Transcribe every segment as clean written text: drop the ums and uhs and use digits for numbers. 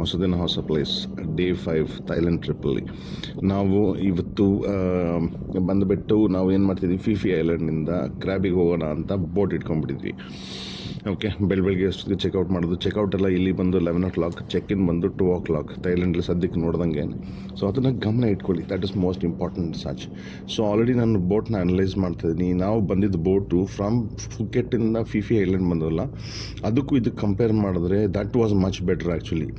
ಹೊಸ place day 5 Thailand ಟ್ರಿಪ್ಪಲ್ಲಿ ನಾವು ಇವತ್ತು ಬಂದುಬಿಟ್ಟು ನಾವು ಏನು ಮಾಡ್ತಿದ್ವಿ, ಫಿಫಿ ಐಲ್ಯಾಂಡ್ನಿಂದ ಕ್ರ್ಯಾಬಿಗೆ ಹೋಗೋಣ ಅಂತ ಬೋಟ್ ಇಟ್ಕೊಂಡ್ಬಿಟ್ಟಿದ್ವಿ. ಓಕೆ, ಬೆಳಗ್ಗೆ ಅಷ್ಟೊತ್ತಿಗೆ ಚೆಕ್ಔಟ್ ಮಾಡೋದು. ಚೆಕ್ಔಟ್ ಎಲ್ಲ ಇಲ್ಲಿ ಬಂದು 11 o'clock, ಚೆಕ್ ಇನ್ ಬಂದು 2 o'clock. ಥೈಲ್ಯಾಂಡಲ್ಲಿ ಸದ್ಯಕ್ಕೆ ನೋಡ್ದಂಗೆ. ಸೊ ಅದನ್ನು ಗಮನ ಇಟ್ಕೊಳ್ಳಿ, that is most important such. So already ನಾನು ಬೋಟ್ನ ಅನಲೈಸ್ ಮಾಡ್ತಾಯಿದ್ದೀನಿ. ನಾವು ಬಂದಿದ್ದು ಬೋಟು ಫ್ರಮ್ ಫುಕೆಟ್ಟಿಂದ ಫಿಫಿ ಐಲ್ಯಾಂಡ್ ಬಂದಲ್ಲ, ಅದಕ್ಕೂ ಇದಕ್ಕೆ ಕಂಪೇರ್ ಮಾಡಿದ್ರೆ that was much better actually.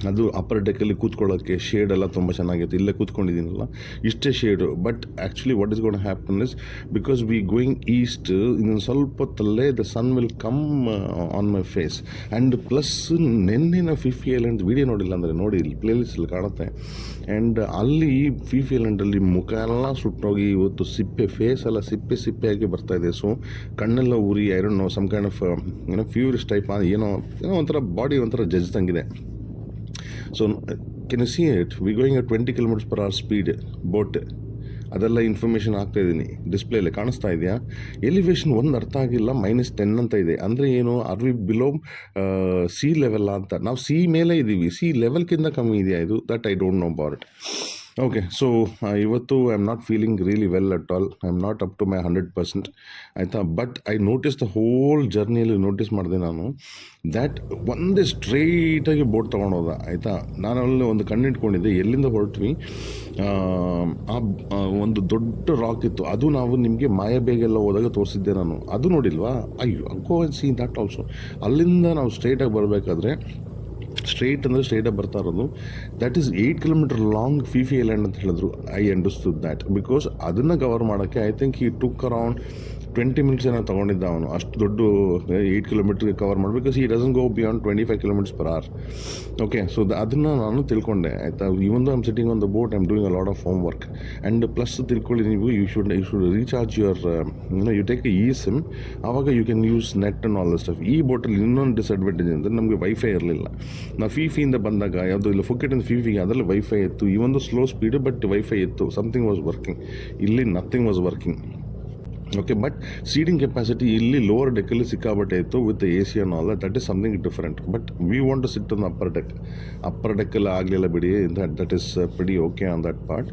ಅದು ಅಪ್ಪರ್ ಡೆಕ್ಕಲ್ಲಿ ಕೂತ್ಕೊಳ್ಳೋಕ್ಕೆ ಶೇಡ್ ಎಲ್ಲ ತುಂಬ ಚೆನ್ನಾಗಿತ್ತು. ಇಲ್ಲೇ ಕೂತ್ಕೊಂಡಿದ್ದೀನಲ್ಲ, ಇಷ್ಟೇ shade. But actually what is gonna happen is, because we going east, ಇನ್ನೊಂದು ಸ್ವಲ್ಪ ಹೊತ್ತಲ್ಲೇ the sun will come on my face. And plus ನೆನ್ನೆ ಫಿಫಿ ಐಲ್ಯಾಂಡ್ ವೀಡಿಯೋ ನೋಡಿಲ್ಲ ಅಂದರೆ ನೋಡಿ, ಇಲ್ಲಿ ಪ್ಲೇಲಿಸ್ಟಲ್ಲಿ ಕಾಣುತ್ತೆ. ಆ್ಯಂಡ್ ಅಲ್ಲಿ ಫಿಫಿ ಐಲ್ಯಾಂಡಲ್ಲಿ ಮುಖ ಎಲ್ಲ ಸುಟ್ಟೋಗಿ ಇವತ್ತು ಫೇಸ್ ಎಲ್ಲ ಸಿಪ್ಪೆಯಾಗಿ ಬರ್ತಾಯಿದೆ. ಸೊ ಕಣ್ಣೆಲ್ಲ ಉರಿ, I don't know, some kind of furious type, ಏನೋ ಒಂಥರ ಬಾಡಿ ಒಂಥರ ಜಜ್ದಂಗಿದೆ. So can you see it, we going at 20 km/h speed boat. ಅದೆಲ್ಲ ಇನ್ಫಾರ್ಮೇಷನ್ ಹಾಕ್ತಾಯಿದ್ದೀನಿ, ಡಿಸ್ಪ್ಲೇಲಿ ಕಾಣಿಸ್ತಾ ಇದೆಯಾ? ಎಲಿವೇಶನ್ ಒಂದು ಅರ್ಥ ಆಗಿಲ್ಲ, -10 ಅಂತ ಇದೆ. ಅಂದರೆ ಏನು, ಆರ್ ವಿ ಬಿಲೋ ಸಿ ಲೆವೆಲ್ಲ ಅಂತ? ನಾವು ಸಿ ಮೇಲೆ ಇದ್ದೀವಿ, ಸಿ ಲೆವೆಲ್ಗಿಂತ ಕಮ್ಮಿ ಇದೆಯಾ ಇದು? That I don't know about. Okay, so ಇವತ್ತು I am not feeling really well at all. I am not up to my 100%, ಆಯಿತಾ. But I notice the whole ಜರ್ನಿಯಲ್ಲಿ ನೋಟಿಸ್ ಮಾಡಿದೆ ನಾನು, ದ್ಯಾಟ್ ಒಂದೇ ಸ್ಟ್ರೈಟಾಗಿ ಬೋಟ್ ತೊಗೊಂಡೋದ, ಆಯಿತಾ. ನಾನಲ್ಲಿ ಒಂದು ಕಣ್ಣಿಟ್ಕೊಂಡಿದ್ದೆ, ಎಲ್ಲಿಂದ ಹೊರಟ್ವಿ, ಒಂದು ದೊಡ್ಡ ರಾಕ್ ಇತ್ತು. ಅದು ನಾವು ನಿಮಗೆ ಮಾಯಾಬೇಗೆಲ್ಲ ಹೋದಾಗ ತೋರಿಸಿದ್ದೆ ನಾನು, ಅದು ನೋಡಿಲ್ವಾ? ಅಯ್ಯೋ, go and see that also. ಅಲ್ಲಿಂದ ನಾವು ಸ್ಟ್ರೈಟಾಗಿ ಬರಬೇಕಾದ್ರೆ, ಸ್ಟ್ರೈಟಾಗಿ ಬರ್ತಾ ಇರೋದು, that is 8 km long Fifi island ಅಂತ ಹೇಳಿದ್ರು. ಐ ಅಂಡರ್ಸ್ಟುಡ್ ದ್ಯಾಟ್, ಬಿಕಾಸ್ ಅದನ್ನು ಕವರ್ ಮಾಡೋಕ್ಕೆ ಐ ಥಿಂಕ್ ಈ ಟುಕ್ ಅರೌಂಡ್ 20 minutes ಏನೋ ತೊಗೊಂಡಿದ್ದ ಅವನು. ಅಷ್ಟು ದೊಡ್ಡ 8 km ಕವರ್ ಮಾಡಿ, ಬಿಕಾಸ್ ಈ doesn't go beyond 25 km/h. Okay, so ಅದನ್ನು ನಾನು ತಿಳ್ಕೊಂಡೆ, ಆಯಿತಾ. Even I am sitting on the boat, I am doing a lot of homework. And plus ತಿಳ್ಕೊಳ್ಳಿ ನೀವು, you should recharge your you take a sim, ಆವಾಗ you can use net and all the stuff. ಈ ಬೋಟಲ್ಲಿ ಇನ್ನೊಂದು disadvantage ಅಂದರೆ ನಮಗೆ wifi ಇರಲಿಲ್ಲ. ನಾವು ಫಿಫಿಯಿಂದ ಬಂದಾಗ, ಯಾವುದೋ ಇಲ್ಲ ಫುಕೆಟಿಂದ ಫಿಫಿಗೆ, ಅದರಲ್ಲಿ ವೈಫೈ ಇತ್ತು. ಈ ಒಂದು ಸ್ಲೋ ಸ್ಪೀಡು, ಬಟ್ ವೈಫೈ ಇತ್ತು, ಸಮಥಿಂಗ್ ವಾಸ್ ವರ್ಕಿಂಗ್. ಇಲ್ಲಿ nothing was working. Okay, but seating capacity ಇಲ್ಲಿ ಲೋವರ್ ಡೆಕ್ಕಲ್ಲಿ ಸಿಕ್ಕಾಬಟ್ಟೆ ಇತ್ತು with A C on all. That is something different. But we want to sit on upper ಡೆಕ್ಕಲ್ಲಿ ಆಗಲಿಲ್ಲ ಬಿಡಿ. That is pretty okay on that part.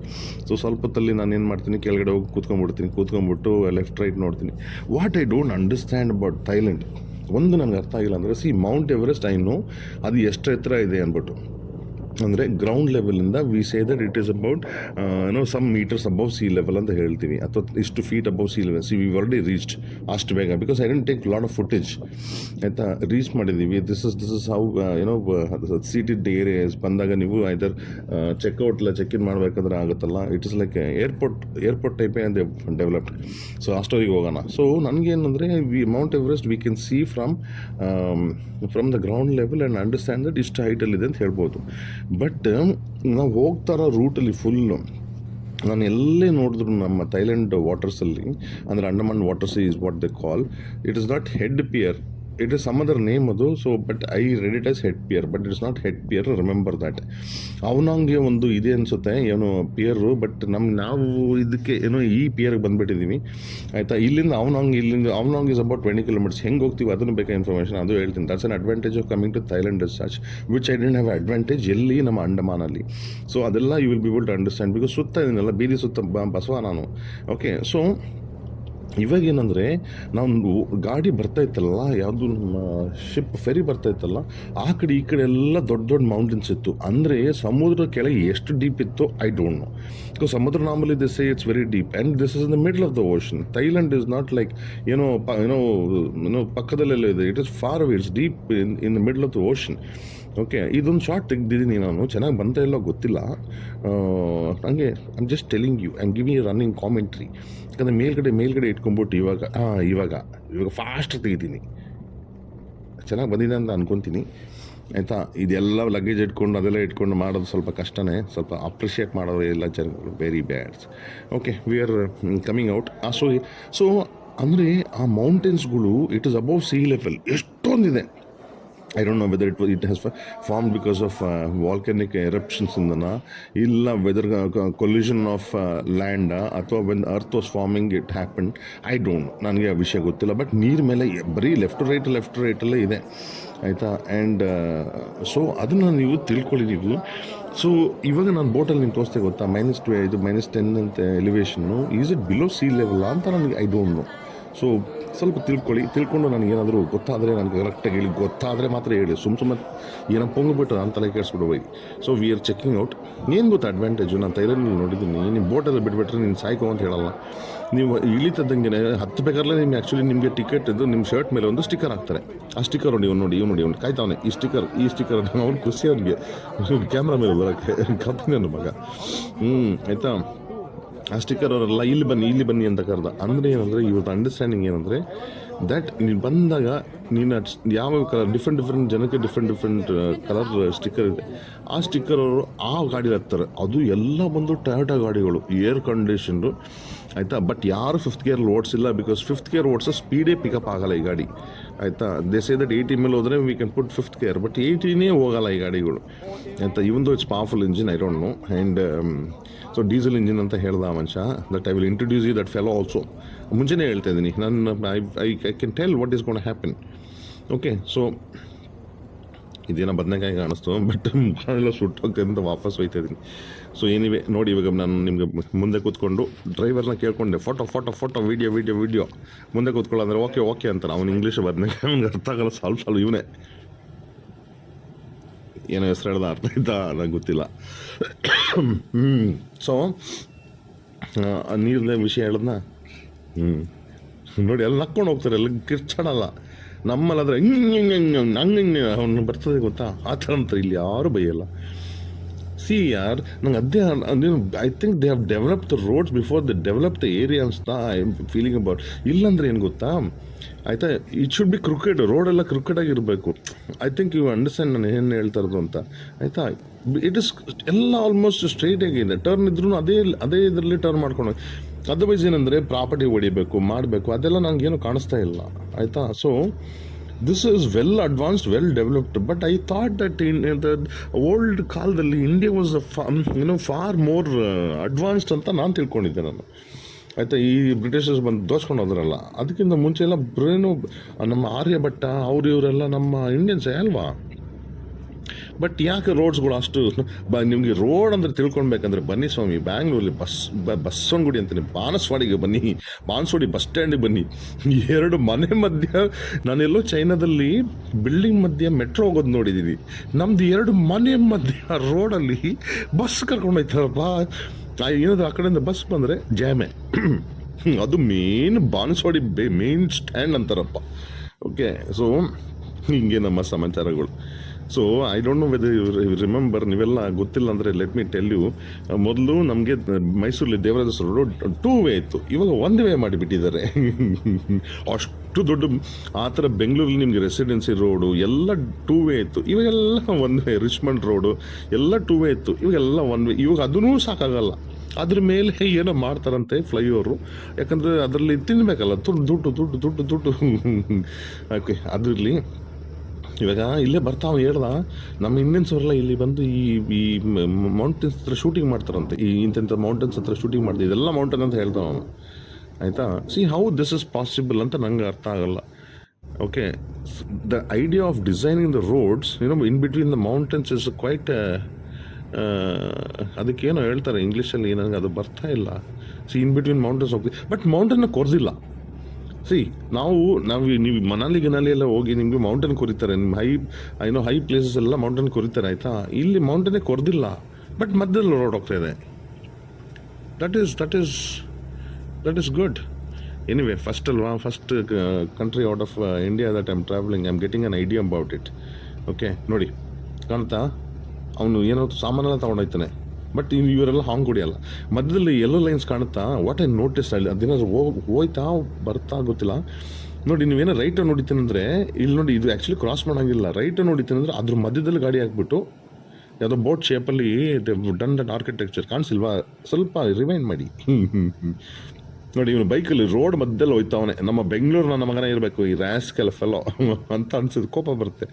So ಸ್ವಲ್ಪ ಹೊತ್ತಲ್ಲಿ ನಾನು ಏನು ಮಾಡ್ತೀನಿ, ಕೆಳಗಡೆ ಹೋಗಿ ಕೂತ್ಕೊಂಡ್ಬಿಟ್ಟು ಲೆಫ್ಟ್ ರೈಟ್ ನೋಡ್ತೀನಿ. What I don't understand about Thailand, ಒಂದು ನನಗೆ ಅರ್ಥ ಆಗಿಲ್ಲ ಅಂದರೆ, sea Mount Everest I know ಅದು ಎಷ್ಟು ಎತ್ತರ ಇದೆ ಅಂದ್ಬಿಟ್ಟು. ಅಂದರೆ ಗ್ರೌಂಡ್ ಲೆವೆಲಿಂದ we say that it is about some meters above sea level ಅಂತ ಹೇಳ್ತೀವಿ, ಅಥವಾ ಇಷ್ಟು feet above sea level. We already reached ಅಷ್ಟು ಬೇಗ, because I didn't take lot of footage, ಆಯಿತಾ. ರೀಚ್ ಮಾಡಿದ್ದೀವಿ. This is how seated areas ಬಂದಾಗ ನೀವು ಐದರ್ ಚೆಕ್ಔಟ್ ಇಲ್ಲ ಚೆಕ್ ಇನ್ ಮಾಡಬೇಕಾದ್ರೆ ಆಗುತ್ತಲ್ಲ, ಇಟ್ ಇಸ್ ಲೈಕ್ ಏರ್ಪೋರ್ಟ್ ಟೈಪೇ ಅಂತ ಡೆವಲಪ್ಡ್. ಸೊ ಅಷ್ಟೊತ್ತಿಗೆ ಹೋಗೋಣ. ಸೊ ನನಗೇನಂದರೆ, Mount Everest we can see from the ground level and understand that ಇಷ್ಟು ಹೈಟಲ್ಲಿದೆ ಅಂತ ಹೇಳ್ಬೋದು. ಬಟ್ ನಾವು ಹೋಗ್ತಾರೋ ರೂಟಲ್ಲಿ ಫುಲ್ಲು, ನಾನು ಎಲ್ಲೇ ನೋಡಿದ್ರು ನಮ್ಮ ಥೈಲ್ಯಾಂಡ್ ವಾಟರ್ಸಲ್ಲಿ, ಅಂದರೆ Andaman waters is what they call, it is not head pier, it is some other name ಅದು. So but I read it as head pier, but it's not head pier, remember that. ಅವನಂಗೆ ಒಂದು ಇದೆ ಅನಿಸುತ್ತೆ ಏನೋ ಪಿಯರು, but ನಾವು ಇದಕ್ಕೆ ಏನೋ ಈ ಪಿಯರ್ಗೆ ಬಂದುಬಿಟ್ಟಿದ್ದೀವಿ, ಆಯಿತಾ. ಇಲ್ಲಿಂದ ಅವನಂಗೆ ಇಸ್ ಅಬೌಟ್ 20 km. ಹೆಂಗೆ ಹೋಗ್ತೀವಿ ಅದನ್ನು ಬೇಕಾ ಇನ್ಫಾರ್ಮೇಷನ್, ಅದು ಹೇಳ್ತೀನಿ. That's an advantage of coming to Thailand is such, which I didn't have advantage ಎಲ್ಲಿ, ನಮ್ಮ ಅಂಡಮಾನಲ್ಲಿ. ಸೊ ಅದೆಲ್ಲ you will be able to understand, because ಸುತ್ತ ಇದನ್ನೆಲ್ಲ ಬೀದಿ ಸುತ್ತ ಬಸವ ನಾನು. ಓಕೆ, ಸೊ ಇವಾಗೇನೆಂದರೆ, ನಾವು ಗಾಡಿ ಬರ್ತಾಯಿತ್ತಲ್ಲ, ಯಾವುದು ಶಿಪ್ ಫೆರಿ ಬರ್ತಾಯಿತ್ತಲ್ಲ, ಆ ಕಡೆ ಈ ಕಡೆ ಎಲ್ಲ ದೊಡ್ಡ ಮೌಂಟೇನ್ಸ್ ಇತ್ತು. ಅಂದರೆ ಸಮುದ್ರ ಕೆಳಗೆ ಎಷ್ಟು ಡೀಪ್ ಇತ್ತು ಐ ಡೋಂಟ್ ನೋ, ಬಿಕಾಸ್ ಸಮುದ್ರ normally they say it's very deep and this is in the middle of the ocean. Thailand is not like ಏನೋ ಪಕ್ಕದಲ್ಲೆಲ್ಲ ಇದೆ, it is far away, it's deep in the middle of the ocean. Okay, ಇದೊಂದು shot ತೆಗೆದಿದ್ದೀನಿ ನಾನು, ಚೆನ್ನಾಗಿ ಬಂತ ಎಲ್ಲೋ ಗೊತ್ತಿಲ್ಲ ನನಗೆ. I am just telling you, I am giving a running commentary. ಯಾಕಂದರೆ ಮೇಲ್ಗಡೆ ಇಟ್ಕೊಂಬಿಟ್ಟು ಇವಾಗ ಫಾಸ್ಟ್ ತೆಗಿತೀನಿ, ಚೆನ್ನಾಗಿ ಬಂದಿದೆ ಅಂತ ಅನ್ಕೊತೀನಿ, ಆಯಿತಾ. ಇದೆಲ್ಲ ಲಗೇಜ್ ಅದೆಲ್ಲ ಇಟ್ಕೊಂಡು ಮಾಡೋದು ಸ್ವಲ್ಪ ಕಷ್ಟನೇ, ಸ್ವಲ್ಪ ಅಪ್ರಿಷಿಯೇಟ್ ಮಾಡೋದು ಎಲ್ಲ ಜನಗಳು very bads. Okay, we are coming out. So ಅಂದರೆ ಆ ಮೌಂಟೇನ್ಸ್ಗಳು it is above sea level ಎಷ್ಟೊಂದಿದೆ. I don't know whether it has formed because of volcanic eruptions ಇಂದನಾ, ಇಲ್ಲ ವೆದರ್ collision of land, ಅಥವಾ when earth was forming it happened. I don't know, ನನಗೆ ಆ ವಿಷಯ ಗೊತ್ತಿಲ್ಲ. ಬಟ್ ನೀರ್ ಮೇಲೆ ಬರೀ ಲೆಫ್ಟ್ ರೈಟಲ್ಲೇ ಇದೆ ಆಯಿತಾ. ಆ್ಯಂಡ್ ಸೊ ಅದನ್ನು ನೀವು ತಿಳ್ಕೊಳ್ಳಿ ನೀವು. ಸೊ ಇವಾಗ ನಾನು ಬೋಟಲ್ಲಿ ನಿಮ್ಗೆ ತೋರಿಸ್ತೆ ಗೊತ್ತಾ, ಇದು -10 ಅಂತ ಎಲಿವೇಶನ್ನು. Is it below sea level ಅಂತ ನನಗೆ ಐ ಡೋಂಟ್ ನೋ. ಸೊ ಸ್ವಲ್ಪ ತಿಳ್ಕೊಂಡು ನನಗೇನಾದರೂ ಗೊತ್ತಾದರೆ, ನನಗೆ ಕರೆಕ್ಟಾಗಿ ಹೇಳಿ, ಗೊತ್ತಾದರೆ ಮಾತ್ರ ಹೇಳಿ. ಸುಮ್ಮನೆ ಏನೋ ಪೊಂಗ್ಬಿಟ್ಟು ನಾನು ತಲೆ ಕೆಡಿಸ್ಬಿಟ್ಟು ಹೋಗಿ. So we are checking out. ಏನು ಗೊತ್ತಾ ಅಡ್ವಾಂಟೇಜು, ನಾನು ತೈರಲ್ಲಿ ನೋಡಿದ್ದೀನಿ, ನಿಮ್ಮ ಬೋಟಲ್ಲಿ ಬಿಟ್ಬಿಟ್ರೆ ನೀನು ಸಾಯ್ಕೋ ಅಂತ ಹೇಳಲ್ಲ. ನೀವು ಇಳಿತದಂಗೆ ಹತ್ತಬೇಕಾದ್ರೆ ನಿಮಗೆ ಟಿಕೆಟ್ ಇದು ನಿಮ್ಮ ಶರ್ಟ್ ಮೇಲೆ ಒಂದು ಸ್ಟಿಕ್ಕರ್ ಹಾಕ್ತಾರೆ. ಆ ಸ್ಟಿಕ್ಕರ್ ನೋಡಿ ಇವ್ನು ಕಾಯ್ತಾವನೆ, ಈ ಸ್ಟಿಕ್ಕರ್ ಅವ್ನು ಖುಷಿ ಅವ್ನಿಗೆ ಕ್ಯಾಮ್ರಾ ಮೇಲೆ ಬರೋಕ್ಕೆ ಕಪ್ಪಿನ ಮಗ. ಆಯಿತಾ. ಆ ಸ್ಟಿಕ್ಕರ್ ಅವರೆಲ್ಲ ಇಲ್ಲಿ ಬನ್ನಿ ಅಂತ ಕರೆದ. ಅಂದರೆ ಏನಂದರೆ, ಇವತ್ತು ಅಂಡರ್ಸ್ಟ್ಯಾಂಡಿಂಗ್ ಏನಂದರೆ ದ್ಯಾಟ್ ನೀನು ಬಂದಾಗ ನೀನು ಯಾವ ಕಲರ್ ಡಿಫ್ರೆಂಟ್ ಜನಕ್ಕೆ ಡಿಫ್ರೆಂಟ್ ಕಲರ್ ಸ್ಟಿಕ್ಕರ್ ಇದೆ. ಆ ಸ್ಟಿಕ್ಕರ್ ಅವರು ಆ ಗಾಡಿ ಹತ್ತಾರೆ. ಅದು ಎಲ್ಲ ಬಂದು ಟೊಯೋಟಾ ಗಾಡಿಗಳು, ಏರ್ ಕಂಡೀಷನ್ಡು ಆಯಿತಾ. ಬಟ್ ಯಾರು 5th ಗೇರಲ್ಲಿ ಓಡಿಸಿಲ್ಲ, ಬಿಕಾಸ್ 5th ಗೇರ್ ಓಡಿಸೋ ಸ್ಪೀಡೇ ಪಿಕಪ್ ಆಗಲ್ಲ ಈ ಗಾಡಿ ಆಯಿತಾ. ದೇ ಸೇ ದಟ್ 80 ಮೇಲೆ ಹೋದರೆ we can put 5th gear, but 80ನೇ ಹೋಗಲ್ಲ ಈ ಗಾಡಿಗಳು ಆಯಿತಾ. Even though it's powerful engine, I don't know. And so diesel engine ಅಂತ ಹೇಳ್ದ ಆ ಮನುಷ್ಯ. That I will introduce you that fellow also. ಮುಂಚೆನೇ ಹೇಳ್ತಾ ಇದ್ದೀನಿ ನಾನು, I can tell what is gonna happen. Okay. So ಇದೇನೋ ಬದನೆಕಾಯಿ ಕಾಣಿಸ್ತು, ಬಟ್ ಮುಖಾನೆಲ್ಲ ಸುಟ್ಟೋಗ್ತದೆ ಅಂತ ವಾಪಸ್ ಹೋಯ್ತಾ ಇದ್ದೀನಿ. ಸೊ ಏನಿವೆ ನೋಡಿ, ಇವಾಗ ನಾನು ನಿಮಗೆ ಮುಂದೆ ಕೂತ್ಕೊಂಡು ಡ್ರೈವರ್ನ ಕೇಳ್ಕೊಂಡೆ, ಫೋಟೋ ವಿಡಿಯೋ ಮುಂದೆ ಕೂತ್ಕೊಳ್ಳೋಂದ್ರೆ ಓಕೆ ಅಂತಾನೆ. ಅವ್ನು ಇಂಗ್ಲೀಷ್ ಬದನೆಕಾಯಿ ಅವ್ನಿಗೆ ಅರ್ಥ ಆಗಲ್ಲ. ಸ್ವಲ್ಪ ಇವನೇ ಏನೋ ಹೆಸರು ಹೇಳ್ದ, ಅರ್ಥ ಆಯ್ತಾ ನಂಗೆ ಗೊತ್ತಿಲ್ಲ. ಸೊ ನೀರಿನ ವಿಷಯ ಹೇಳದ್ನ ನೋಡಿ, ಎಲ್ಲ ನಕ್ಕೊಂಡು ಹೋಗ್ತಾರೆ, ಎಲ್ಲ ಕಿರ್ಚಾಡಲ್ಲ. ನಮ್ಮಲ್ಲಾದ್ರೆ ಹಂಗೆ ಅವ್ನು ಬರ್ತದೆ ಗೊತ್ತಾ, ಆ ಥರ ಅಂತಾರೆ. ಇಲ್ಲಿ ಯಾರು ಬೈಯಲ್ಲ. ಸಿ ಯಾರ್, ನಂಗೆ ಅದೇ I think they have develop the roads before they develop the area ಅಂತ ಐ ಆಮ್ ಫೀಲಿಂಗ್ ಅಬೌಟ್. ಇಲ್ಲಾಂದ್ರೆ ಏನು ಗೊತ್ತಾ ಆಯಿತಾ, ಇಟ್ ಶುಡ್ ಬಿ ಕ್ರಿಕೆಟ್, ರೋಡೆಲ್ಲ ಕ್ರಿಕೆಟಾಗಿರಬೇಕು. ಐ ಥಿಂಕ್ ಯು ಅಂಡರ್ಸ್ಟ್ಯಾಂಡ್ ನಾನು ಏನು ಹೇಳ್ತಾ ಇರೋದು ಅಂತ ಆಯಿತಾ. ಇಟ್ ಇಸ್ ಎಲ್ಲ ಆಲ್ಮೋಸ್ಟ್ ಸ್ಟ್ರೈಟಾಗಿದೆ. ಟರ್ನ್ ಇದ್ರೂ ಅದೇ ಇದರಲ್ಲಿ ಟರ್ನ್ ಮಾಡ್ಕೊಂಡು, ಅದರ್ವೈಸ್ ಏನಂದರೆ ಪ್ರಾಪರ್ಟಿ ಹೊಡಿಬೇಕು ಮಾಡಬೇಕು, ಅದೆಲ್ಲ ನನಗೇನು ಕಾಣಿಸ್ತಾ ಇಲ್ಲ ಆಯಿತಾ. So this is well advanced, well developed. But I thought that in the old ಕಾಲದಲ್ಲಿ India was far more advanced ಅಂತ ನಾನು ತಿಳ್ಕೊಂಡಿದ್ದೆ ನಾನು ಆಯಿತಾ. ಈ ಬ್ರಿಟಿಷರ್ಸ್ ಬಂದು ದೋಚ್ಕೊಂಡು ಹೋದ್ರಲ್ಲ, ಅದಕ್ಕಿಂತ ಮುಂಚೆ ಎಲ್ಲ ಬ್ರೇನು ನಮ್ಮ ಆರ್ಯಭಟ್ಟ ಇವರೆಲ್ಲ ನಮ್ಮ ಇಂಡಿಯನ್ಸೇ ಅಲ್ವಾ. ಬಟ್ ಯಾಕೆ ರೋಡ್ಸ್ಗಳು ಅಷ್ಟು ನಿಮಗೆ ರೋಡ್ ಅಂದರೆ ತಿಳ್ಕೊಳ್ಬೇಕಂದ್ರೆ ಬನ್ನಿ ಸ್ವಾಮಿ, ಬ್ಯಾಂಗ್ಳೂರಲ್ಲಿ ಬಸವನಗುಡಿ ಅಂತೀನಿ, ಬಾಣಸ್ವಾಡಿಗೆ ಬನ್ನಿ, ಬಾಣಸ್ವಾಡಿ ಬಸ್ ಸ್ಟ್ಯಾಂಡಿಗೆ ಬನ್ನಿ. 2 ಮನೆ ಮಧ್ಯ, ನಾನೆಲ್ಲೋ ಚೈನಾದಲ್ಲಿ ಬಿಲ್ಡಿಂಗ್ ಮಧ್ಯೆ ಮೆಟ್ರೋ ಹೋಗೋದು ನೋಡಿದ್ದೀನಿ. ನಮ್ದು 2 ಮನೆ ಮಧ್ಯ ರೋಡಲ್ಲಿ ಬಸ್ ಕರ್ಕೊಂಡು ಹೋಯ್ತಾರಪ್ಪ. ಏನಾದರೂ ಆ ಕಡೆಯಿಂದ ಬಸ್ ಬಂದರೆ ಜಾಮೆ. ಅದು ಮೇನ್ ಬಾಣಸ್ವಾಡಿ ಮೇನ್ ಸ್ಟ್ಯಾಂಡ್ ಅಂತಾರಪ್ಪ. ಓಕೆ. ಸೊ ಹಿಂಗೆ ನಮ್ಮ ಸಮಾಚಾರಗಳು. So I don't know whether you remember, ನೀವೆಲ್ಲ ಗೊತ್ತಿಲ್ಲ ಅಂದರೆ ಲೆಟ್ ಮಿ ಟೆಲ್ ಯು. ಮೊದಲು ನಮಗೆ ಮೈಸೂರಲ್ಲಿ ದೇವರಾಜ ರೋಡ್ 2 ವೇ ಇತ್ತು, ಇವಾಗ 1 ವೇ ಮಾಡಿಬಿಟ್ಟಿದ್ದಾರೆ. ಅಷ್ಟು ದೊಡ್ಡ ಆ ಥರ ಬೆಂಗಳೂರಲ್ಲಿ ನಿಮಗೆ ರೆಸಿಡೆನ್ಸಿ ರೋಡು ಎಲ್ಲ 2 ವೇ ಇತ್ತು, ಇವಾಗೆಲ್ಲ 1 ವೇ. ರಿಚ್ಮಂಡ್ ರೋಡು ಎಲ್ಲ 2 ವೇ ಇತ್ತು, ಇವಾಗೆಲ್ಲ 1 ವೇ. ಇವಾಗ ಅದನ್ನೂ ಸಾಕಾಗಲ್ಲ, ಅದ್ರ ಮೇಲೆ ಏನೋ ಮಾಡ್ತಾರಂತೆ ಫ್ಲೈಓವರು, ಯಾಕಂದರೆ ಅದರಲ್ಲಿ ತಿನ್ನಬೇಕಲ್ಲ, ದುಡ್ಡು. ಓಕೆ, ಅದಿರಲಿ. ಇವಾಗ ಇಲ್ಲೇ ಬರ್ತಾವೆ ಹೇಳ್ದ, ನಮ್ಮ ಇಂಡಿಯನ್ಸ್ ಅವರೆಲ್ಲ ಇಲ್ಲಿ ಬಂದು ಈ ಮೌಂಟೇನ್ಸ್ ಹತ್ರ ಶೂಟಿಂಗ್ ಮಾಡ್ತಾರಂತೆ. ಈ ಇಂಥ ಮೌಂಟೇನ್ಸ್ ಹತ್ರ ಶೂಟಿಂಗ್ ಮಾಡ್ತೀವಿ, ಇದೆಲ್ಲ ಮೌಂಟೇನ್ ಅಂತ ಹೇಳ್ತಾವ ಅವನು ಆಯಿತಾ. See how this is possible ಅಂತ ನಂಗೆ ಅರ್ಥ ಆಗಲ್ಲ. Okay. The idea of designing the roads in between the mountains is quite, ಅದಕ್ಕೇನೋ ಹೇಳ್ತಾರೆ ಇಂಗ್ಲೀಷಲ್ಲಿ, ನನಗೆ ಅದು ಬರ್ತಾ ಇಲ್ಲ. ಸಿ ಇನ್ ಬಿಟ್ವೀನ್ ಮೌಂಟೇನ್ಸ್ ಹೋಗ್ತೀವಿ, ಬಟ್ ಮೌಂಟೇನ್ನ ಕೊರ್ದಿಲ್ಲ. ಸಿ ನೀವು ಮನಾಲಿ ಎಲ್ಲ ಹೋಗಿ ನಿಮಗೆ ಮೌಂಟೇನ್ ಕೊರಿತಾರೆ, ನಿಮ್ಮ ಹೈ ಪ್ಲೇಸಸ್ ಎಲ್ಲ ಮೌಂಟೇನ್ ಕೊರಿತಾರೆ ಆಯಿತಾ. ಇಲ್ಲಿ ಮೌಂಟೇನೇ ಕೊರ್ದಿಲ್ಲ, ಬಟ್ ಮಧ್ಯದಲ್ಲಿ ರೋಡ್ ಹೋಗ್ತಾ ಇದೆ. That is good. Anyway, first country out of India that I am travelling, I am getting an idea about it. Okay. ನೋಡಿ ಕಾಣ್ತಾ, ಅವನು ಏನೋ ಸಾಮಾನೆಲ್ಲ ತೊಗೊಂಡೋಗ್ತಾನೆ, ಬಟ್ ಇವರೆಲ್ಲ ಹಾಂಗ್ ಕುಡಿಯಲ್ಲ. ಮಧ್ಯದಲ್ಲಿ ಎಲ್ಲೋ ಲೈನ್ಸ್ ಕಾಣುತ್ತಾ, ವಾಟ್ ಐ ನೋಟಿಸ್ ಅಲ್ಲಿ ಅದೇನಾದ್ರು ಹೋಯ್ತಾ ಬರ್ತಾ ಗೊತ್ತಿಲ್ಲ. ನೋಡಿ, ನೀವೇನೋ ರೈಟ್ ನೋಡಿತೀನಂದರೆ ಇಲ್ಲಿ ನೋಡಿ, ಇದು ಆ್ಯಕ್ಚುಲಿ ಕ್ರಾಸ್ ಮಾಡೋಂಗಿಲ್ಲ. ರೈಟ್ ನೋಡಿತೀನಂದ್ರೆ ಅದ್ರ ಮಧ್ಯದಲ್ಲಿ ಗಾಡಿ ಹಾಕ್ಬಿಟ್ಟು ಯಾವುದೋ ಬೋಟ್ ಶೇಪಲ್ಲಿ ಡನ್ ದಟ್ ಆರ್ಕಿಟೆಕ್ಚರ್ ಕಾಣಿಸಿಲ್ವಾ? ಸ್ವಲ್ಪ ರಿವೈಂಡ್ ಮಾಡಿ. ನೋಡಿ ಇವನು ಬೈಕಲ್ಲಿ ರೋಡ್ ಮಧ್ಯದಲ್ಲಿ ಹೋಯ್ತಾವನೆ. ನಮ್ಮ ಬೆಂಗಳೂರು ನನ್ನ ಮಗನೇ ಇರಬೇಕು ಈ ರ್ಯಾಸ್ಕಲ್ ಫೆಲೋ ಅಂತ ಅನ್ಸಿದ್ದು, ಕೋಪ ಬರುತ್ತೆ.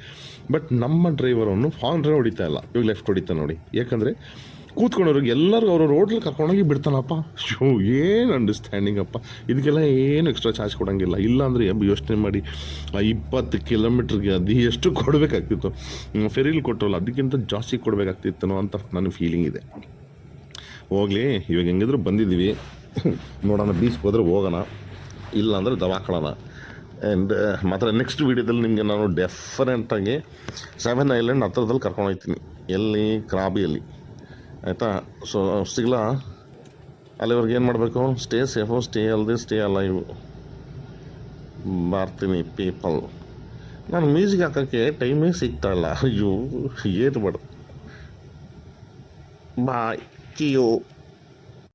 ಬಟ್ ನಮ್ಮ ಡ್ರೈವರನ್ನು ಫಾರ್ನ್ ಹೊಡಿತಾ ಇಲ್ಲ, ಇವಾಗ ಲೆಫ್ಟ್ ಹೊಡಿತಾ ನೋಡಿ. ಯಾಕಂದರೆ ಕೂತ್ಕೊಂಡವ್ರಿಗೆ ಎಲ್ಲರಿಗೂ ಅವರು ರೋಡ್ಲಿ ಕರ್ಕೊಂಡೋಗಿ ಬಿಡ್ತಾನಪ್ಪ. ಶೋ ಏನು ಅಂಡರ್ಸ್ಟ್ಯಾಂಡಿಂಗ್ ಅಪ್ಪ. ಇದಕ್ಕೆಲ್ಲ ಏನು ಎಕ್ಸ್ಟ್ರಾ ಚಾರ್ಜ್ ಕೊಡೋಂಗಿಲ್ಲ. ಇಲ್ಲಾಂದರೆ ಯೋಚನೆ ಮಾಡಿ 20 ಕಿಲೋಮೀಟ್ರಿಗೆ ಅದು ಎಷ್ಟು ಕೊಡಬೇಕಾಗ್ತಿತ್ತು. ಫೆರಿಲಿ ಕೊಟ್ಟವಲ್ಲ ಅದಕ್ಕಿಂತ ಜಾಸ್ತಿ ಕೊಡಬೇಕಾಗ್ತಿತ್ತನೋ ಅಂತ ನನ್ನ ಫೀಲಿಂಗ್ ಇದೆ. ಹೋಗಲಿ, ಇವಾಗ ಹೆಂಗಿದ್ರು ಬಂದಿದ್ದೀವಿ, ನೋಡೋಣ ಬೀಚ್ಗೆ ಹೋದ್ರೆ ಹೋಗೋಣ, ಇಲ್ಲ ಅಂದರೆ ದವಾಕೊಳ್ಳೋಣ. ಆ್ಯಂಡ್ ಮಾತ್ರ ನೆಕ್ಸ್ಟ್ ವೀಡಿಯೋದಲ್ಲಿ ನಿಮಗೆ ನಾನು ಡೆಫಿನೆಟಾಗಿ 7 ಐಲ್ಯಾಂಡ್ ಹತ್ರದಲ್ಲಿ ಕರ್ಕೊಂಡು ಹೋಗ್ತೀನಿ. ಎಲ್ಲಿ? ಕ್ರಾಬಿಯಲ್ಲಿ, ಆಯಿತಾ? ಸೊ ಸಿಗಲ್ಲ, ಅಲ್ಲಿವರೆಗೆ ಏನು ಮಾಡಬೇಕು? ಸ್ಟೇ ಸೇಫು, ಸ್ಟೇ ಅಲ್ಲದೆ ಸ್ಟೇ ಅಲೈವ್. ಬರ್ತೀನಿ ಪೀಪಲ್. ನಾನು ಮ್ಯೂಸಿಕ್ ಹಾಕೋಕ್ಕೆ ಟೈಮೇ ಸಿಗ್ತಾಯಿಲ್ಲ. ಅಯ್ಯೋ ಏನು ಮಾಡು. ಬಾಯ್, ಕಿಯೋ.